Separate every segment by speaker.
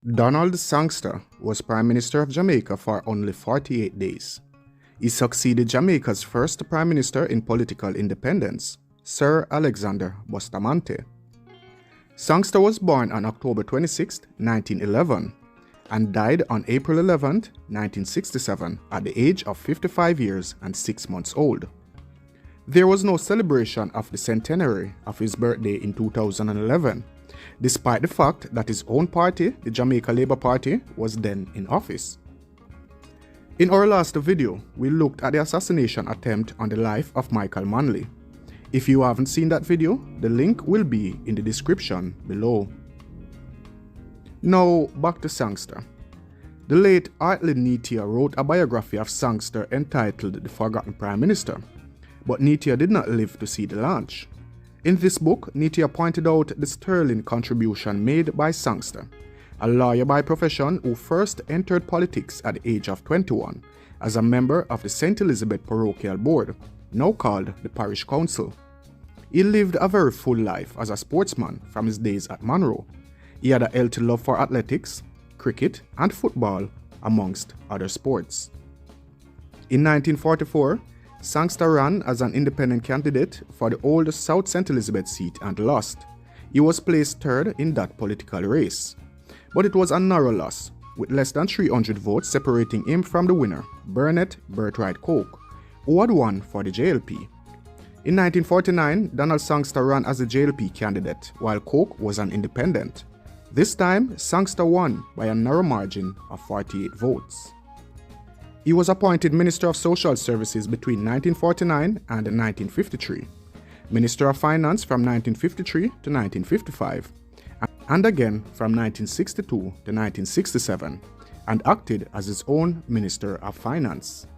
Speaker 1: Donald Sangster was Prime Minister of Jamaica for only 48 days. He succeeded Jamaica's first Prime Minister in political independence, Sir Alexander Bustamante. Sangster was born on October 26, 1911, and died on April 11, 1967, at the age of 55 years and 6 months old. There was no celebration of the centenary of his birthday in 2011, despite the fact that his own party, the Jamaica Labour Party, was then in office. In our last video, we looked at the assassination attempt on the life of Michael Manley. If you haven't seen that video, the link will be in the description below. Now, back to Sangster. The late Artley Netia wrote a biography of Sangster entitled The Forgotten Prime Minister, but Netia did not live to see the launch. In this book, Netia pointed out the sterling contribution made by Sangster, a lawyer by profession who first entered politics at the age of 21 as a member of the St. Elizabeth Parochial Board, now called the Parish Council. He lived a very full life as a sportsman from his days at Monroe. He had a healthy love for athletics, cricket, and football, amongst other sports. In 1944, Sangster ran as an independent candidate for the old South St. Elizabeth seat and lost. He was placed third in that political race. But it was a narrow loss, with less than 300 votes separating him from the winner, Burnett Bertright Coke, who had won for the JLP. In 1949, Donald Sangster ran as a JLP candidate, while Coke was an independent. This time, Sangster won by a narrow margin of 48 votes. He was appointed Minister of Social Services between 1949 and 1953, Minister of Finance from 1953 to 1955, and again from 1962 to 1967, and acted as his own Minister of Finance.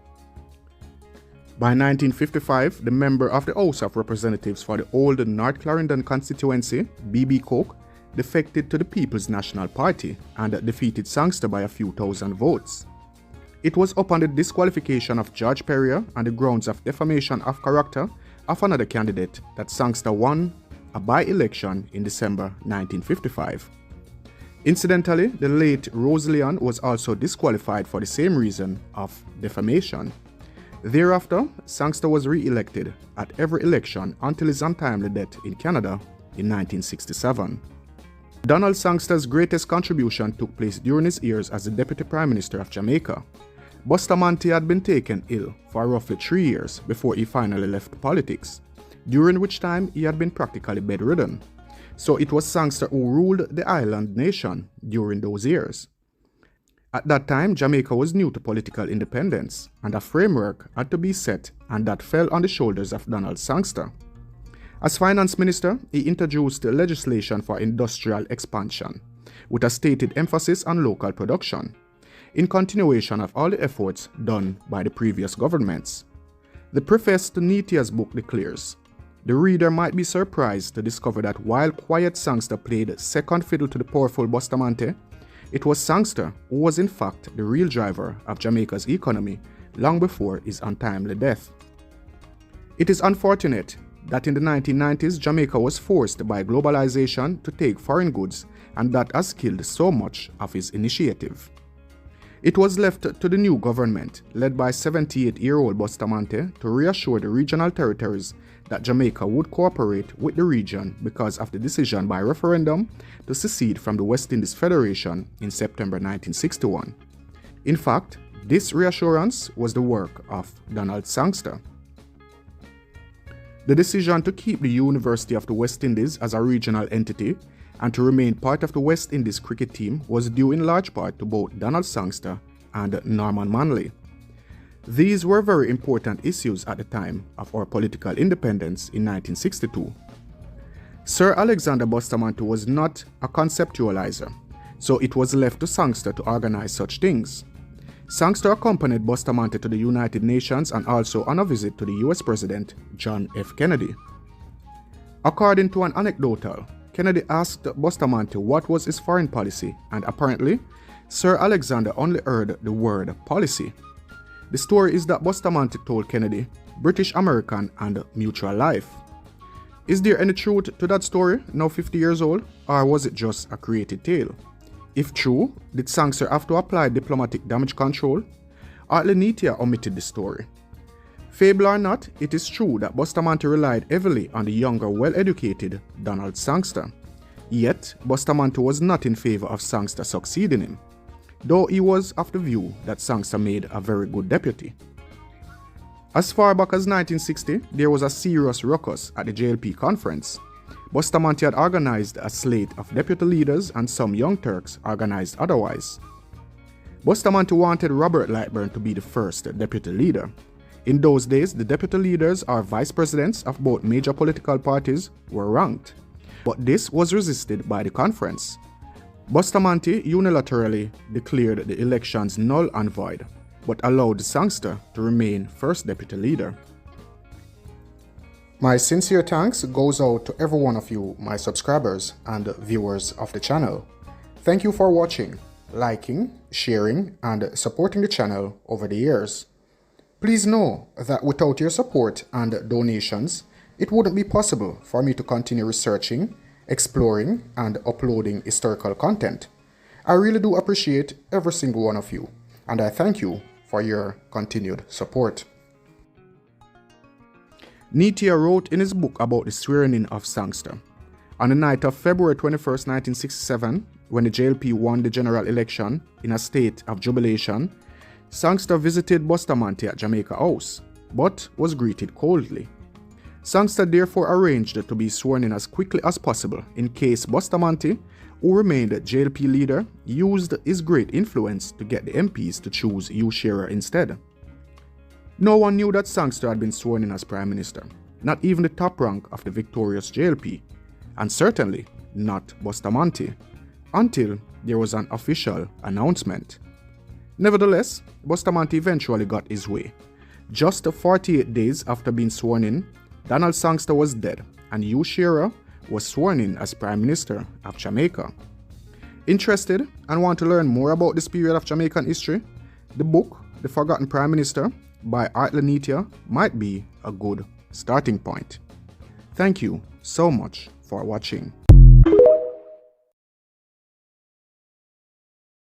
Speaker 1: By 1955, the member of the House of Representatives for the old North Clarendon constituency, B.B. Coke, defected to the People's National Party and defeated Sangster by a few thousand votes. It was upon the disqualification of George Perrier on the grounds of defamation of character of another candidate that Sangster won a by-election in December 1955. Incidentally, the late Rose Leon was also disqualified for the same reason of defamation. Thereafter, Sangster was re-elected at every election until his untimely death in Canada in 1967. Donald Sangster's greatest contribution took place during his years as the Deputy Prime Minister of Jamaica. Bustamante had been taken ill for roughly 3 years before he finally left politics, during which time he had been practically bedridden. So it was Sangster who ruled the island nation during those years. At that time, Jamaica was new to political independence, and a framework had to be set, and that fell on the shoulders of Donald Sangster. As Finance Minister, he introduced legislation for industrial expansion, with a stated emphasis on local production, in continuation of all the efforts done by the previous governments. The preface to Netia's book declares, "The reader might be surprised to discover that while quiet Sangster played second fiddle to the powerful Bustamante, it was Sangster who was in fact the real driver of Jamaica's economy long before his untimely death." It is unfortunate that in the 1990s Jamaica was forced by globalization to take foreign goods, and that has killed so much of his initiative. It was left to the new government, led by 78-year-old Bustamante, to reassure the regional territories that Jamaica would cooperate with the region because of the decision by referendum to secede from the West Indies Federation in September 1961. In fact, this reassurance was the work of Donald Sangster. The decision to keep the University of the West Indies as a regional entity and to remain part of the West Indies cricket team was due in large part to both Donald Sangster and Norman Manley. These were very important issues at the time of our political independence in 1962. Sir Alexander Bustamante was not a conceptualizer, so it was left to Sangster to organize such things. Sangster accompanied Bustamante to the United Nations and also on a visit to the US President John F. Kennedy. According to an anecdotal, Kennedy asked Bustamante what was his foreign policy, and apparently, Sir Alexander only heard the word policy. The story is that Bustamante told Kennedy, British American and mutual life. Is there any truth to that story, now 50 years old, or was it just a created tale? If true, did Sangster have to apply diplomatic damage control? Artley Netia omitted the story. Fable or not, it is true that Bustamante relied heavily on the younger, well-educated Donald Sangster. Yet, Bustamante was not in favor of Sangster succeeding him, though he was of the view that Sangster made a very good deputy. As far back as 1960, there was a serious ruckus at the JLP conference. Bustamante had organized a slate of deputy leaders and some Young Turks organized otherwise. Bustamante wanted Robert Lightburn to be the first deputy leader. In those days, the deputy leaders or vice presidents of both major political parties were ranked. But this was resisted by the conference. Bustamante unilaterally declared the elections null and void, but allowed Sangster to remain first deputy leader. My sincere thanks goes out to every one of you, my subscribers and viewers of the channel. Thank you for watching, liking, sharing, and supporting the channel over the years. Please know that without your support and donations, it wouldn't be possible for me to continue researching, exploring, and uploading historical content. I really do appreciate every single one of you, and I thank you for your continued support. Netia wrote in his book about the swearing-in of Sangster. On the night of February 21, 1967, when the JLP won the general election in a state of jubilation, Sangster visited Bustamante at Jamaica House, but was greeted coldly. Sangster therefore arranged to be sworn in as quickly as possible in case Bustamante, who remained JLP leader, used his great influence to get the MPs to choose Hugh Shearer instead. No one knew that Sangster had been sworn in as Prime Minister, not even the top rank of the victorious JLP, and certainly not Bustamante, until there was an official announcement. Nevertheless, Bustamante eventually got his way. Just 48 days after being sworn in, Donald Sangster was dead, and Hugh Shearer was sworn in as Prime Minister of Jamaica. Interested and want to learn more about this period of Jamaican history? The book, The Forgotten Prime Minister, by Artley Netia might be a good starting point. Thank you so much for watching.